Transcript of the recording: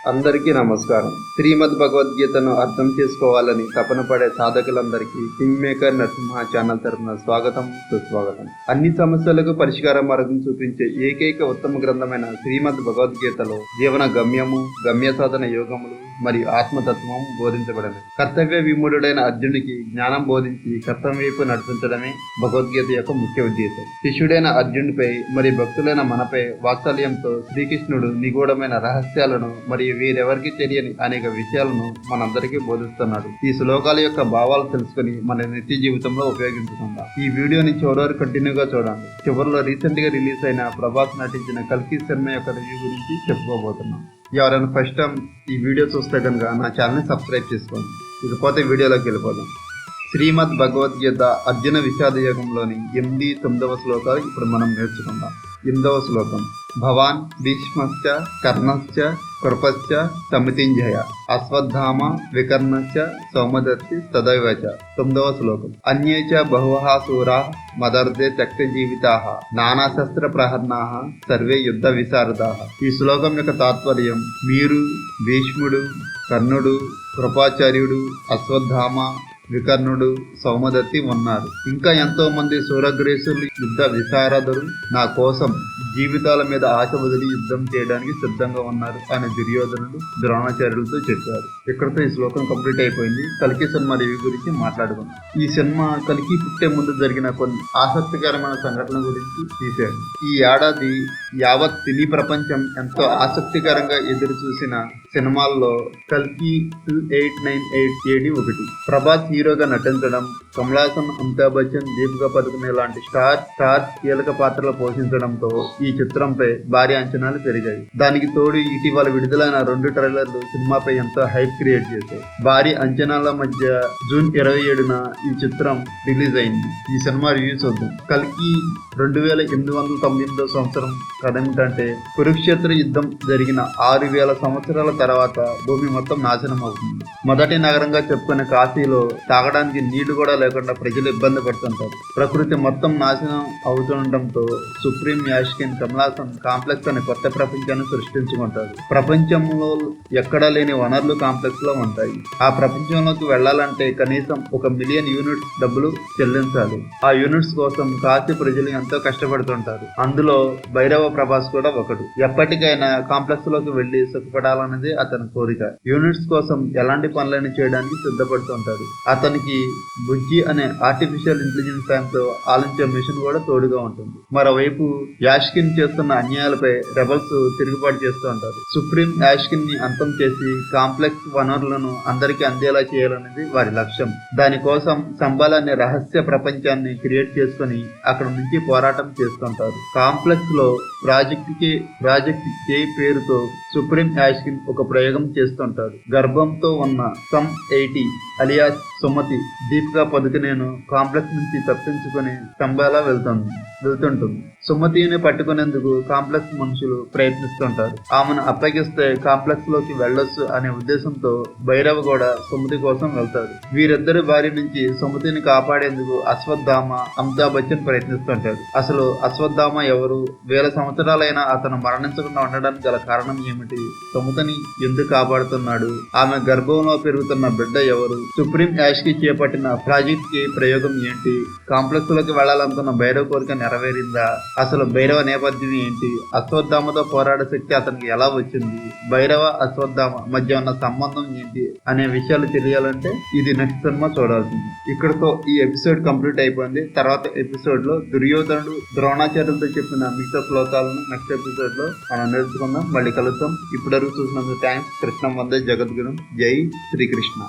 అందరికీ నమస్కారం. శ్రీమద్ భగవద్గీతను అర్థం చేసుకోవాలని తపన పడే సాధకులందరికీ కింగ్ మేకర్ నరసింహ ఛానల్ తరఫున స్వాగతం, సుస్వాగతం. అన్ని సమస్యలకు పరిష్కార మార్గం చూపించే ఏకైక ఉత్తమ గ్రంథమైన శ్రీమద్ భగవద్గీతలో జీవన గమ్యము, గమ్య సాధన యోగములు మరియు ఆత్మతత్వం బోధించబడమే. కర్తవ్య విమూఢుడైన అర్జునుడికి జ్ఞానం బోధించి కర్తవ్యం వైపు నడిపించడమే భగవద్గీత యొక్క ముఖ్య ఉద్దేశం. శిష్యుడైన అర్జునుడిపై మరియు భక్తులైన మనపై వాత్సల్యంతో శ్రీకృష్ణుడు నిగూఢమైన రహస్యాలను మరియు వీరెవరికి తెలియని అనేక విషయాలను మనందరికీ బోధిస్తున్నాడు. ఈ శ్లోకాల యొక్క భావాలు తెలుసుకుని మన నిత్య జీవితంలో ఉపయోగించుకుందాం. ఈ వీడియోని చివరి కంటిన్యూగా చూడండి. చివరిలో రీసెంట్ గా రిలీజ్ అయిన ప్రభాస్ నటించిన కల్కి సినిమా యొక్క రివ్యూ గురించి చెప్పుకోబోతున్నాం. ఎవరైనా ఫస్ట్ టైం ఈ వీడియో చూస్తే కనుక నా ఛానల్ని సబ్స్క్రైబ్ చేసుకోండి. ఇకపోతే వీడియోలోకి వెళ్ళిపోదాం. శ్రీమద్ భగవద్గీత అర్జున విషాద యోగంలోని 8-9 శ్లోకాలు ఇప్పుడు మనం నేర్చుకుందాం. 8వ శ్లోకం. భవాన్ భీష్మశ్చ కర్ణశ్చ కృపశ్చ సమితింజయ అశ్వత్థామ వికర్ణశ్చ సౌమదత్తి తదైవచ. 9వ శ్లోకం. అన్యే చ బహవః శూరాః మదర్దే త్యక్త జీవితాః నానాశస్త్ర ప్రహర్ణాః సర్వే యుద్ధ విశారదాః. ఈ శ్లోకం యొక్క తాత్పర్యం, మీరు, భీష్ముడు, కర్ణుడు, కృపాచార్యుడు, అశ్వత్థామ, వికర్ణుడు, సౌమదత్తి ఉన్నారు. ఇంకా ఎంతో మంది సూరగ్రేసులు, యుద్ధ విశారదులు నా కోసం జీవితాల మీద ఆశ వదిలి యుద్ధం చేయడానికి సిద్ధంగా ఉన్నారు అని దుర్యోధనుడు ద్రోణాచార్యులతో చెప్పారు. ఇక్కడతో ఈ శ్లోకం కంప్లీట్ అయిపోయింది. కల్కి సినిమా రివ్యూ గురించి మాట్లాడుకుందాం. ఈ సినిమా కల్కి పుట్టే ముందు జరిగిన కొన్ని ఆసక్తికరమైన సంఘటనల గురించి తీశారు. ఈ ఏడాది యావత్ సినీ ప్రపంచం ఎంతో ఆసక్తికరంగా ఎదురు చూసిన సినిమాల్లో కల్కి 2898 AD ఒకటి. ప్రభాస్ హీరోగా నటించడం, కమల్ హాసన్, అమితాబ్ బచ్చన్, దీపికా పదుకునే లాంటి స్టార్ కీలక పాత్రలు పోషించడంతో ఈ చిత్రంపై భారీ అంచనాలు పెరిగాయి. దానికి తోడు ఇటీవల విడుదలైన 2 ట్రైలర్లు సినిమాపై ఎంతో హైప్ క్రియేట్ చేశాయి. భారీ అంచనాల మధ్య జూన్ 27న ఈ చిత్రం రిలీజ్ అయింది. ఈ సినిమా రివ్యూ చూద్దాం. కల్కి 2898వ సంవత్సరం కథ ఏమిటంటే, కురుక్షేత్ర యుద్ధం జరిగిన 6000 సంవత్సరాల తర్వాత భూమి మొత్తం నాశనం అవుతుంది. మొదటి నగరంగా చెప్పుకునే కాశీలో తాగడానికి నీళ్లు కూడా లేకుండా ప్రజలు ఇబ్బంది పడుతుంటారు. ప్రకృతి మొత్తం నాశనం అవుతుండటంతో సుప్రీం యాష్కిన్ కమల్ హాసన్ కాంప్లెక్స్ అనే కొత్త ప్రపంచాన్ని సృష్టించుకుంటారు. ప్రపంచంలో ఎక్కడా లేని వనరులు కాంప్లెక్స్ లో ఉంటాయి. ఆ ప్రపంచంలోకి వెళ్లాలంటే కనీసం 1 మిలియన్ యూనిట్స్ డబ్బులు చెల్లించాలి. ఆ యూనిట్స్ కోసం కాశీ ప్రజలు ఎంతో కష్టపడుతుంటారు. అందులో భైరవ ప్రభాస్ కూడా ఒకడు. ఎప్పటికైనా కాంప్లెక్స్ లోకి వెళ్లి సుఖపడాలన్నది అతని కోరిక. యూనిట్స్ కోసం ఎలాంటి పనులైనా చేయడానికి సిద్ధపడుతుంటారు. అతనికి బుజ్జి అనే ఆర్టిఫిషియల్ ఇంటెలిజెన్స్ సాయంతో ఆలోచించే మిషన్ కూడా తోడుగా ఉంటుంది. మరోవైపు యాష్కిన్ చేస్తున్న అన్యాయాలపై రెబల్స్ తిరుగుబాటు చేస్తూ ఉంటారు. సుప్రీం యాష్కిన్ ని అంతం చేసి కాంప్లెక్స్ వనరులను అందరికీ అందేలా చేయాలనేది వారి లక్ష్యం. దానికోసం సంబాల్ అనే రహస్య ప్రపంచాన్ని క్రియేట్ చేసుకుని అక్కడ నుంచి పోరాటం చేస్తుంటారు. కాంప్లెక్స్ లో ప్రాజెక్ట్ కే పేరుతో సుప్రీం యాష్కిన్ ఒక ప్రయోగం చేస్తుంటారు. గర్భంతో ఉన్న సమ్ 80 అలియాస్ సుమతి దీపికా పదుకునేను కాంప్లెక్స్ నుంచి తప్పించుకుని సంబాలా వెళ్తుంటుంది. సుమతిని పట్టుకునేందుకు కాంప్లెక్స్ మనుషులు ప్రయత్నిస్తుంటారు. ఆమెను అప్పగిస్తే కాంప్లెక్స్ లోకి వెళ్ళొచ్చు అనే ఉద్దేశంతో భైరవ కూడా సుమతి కోసం వెళ్తాడు. వీరిద్దరి బారి నుంచి సుమతిని కాపాడేందుకు అశ్వత్థామ, అమితాబ్ బచ్చన్ ప్రయత్నిస్తుంటాడు. అసలు అశ్వత్థామ ఎవరు? 1000 సంవత్సరాలైనా అతను మరణించకుండా ఉండడానికి గల కారణం ఏమిటి? సుమతిని ఎందుకు కాపాడుతున్నాడు? ఆమె గర్భంలో పెరుగుతున్న బిడ్డ ఎవరు? సుప్రీం యాష్ కి చేపట్టిన ప్రాజెక్ట్ కి ప్రయోగం ఏంటి? కాంప్లెక్స్ లోకి వెళ్లాలనుకున్న భైరవ కోరిక నెరవేరిందా? అసలు భైరవ నేపథ్యం ఏంటి? అశ్వత్థామతో పోరాడే శక్తి అతనికి ఎలా వచ్చింది? భైరవ, అశ్వత్థామ మధ్య ఉన్న సంబంధం ఏంటి అనే విషయాలు తెలియాలంటే ఇది నెక్స్ట్ సినిమా చూడాల్సింది. ఇక్కడతో ఈ ఎపిసోడ్ కంప్లీట్ అయిపోయింది. తర్వాత ఎపిసోడ్ లో దుర్యోధనుడు ద్రోణాచార్యులతో చెప్పిన మిగతా శ్లోకాలను నెక్స్ట్ ఎపిసోడ్ లో మనం నేర్చుకుందాం. మళ్ళీ కలుద్దాం. ఇప్పటివరకు చూసినందుకు థ్యాంక్స్. కృష్ణం వందే జగద్గురు. జై శ్రీకృష్ణ.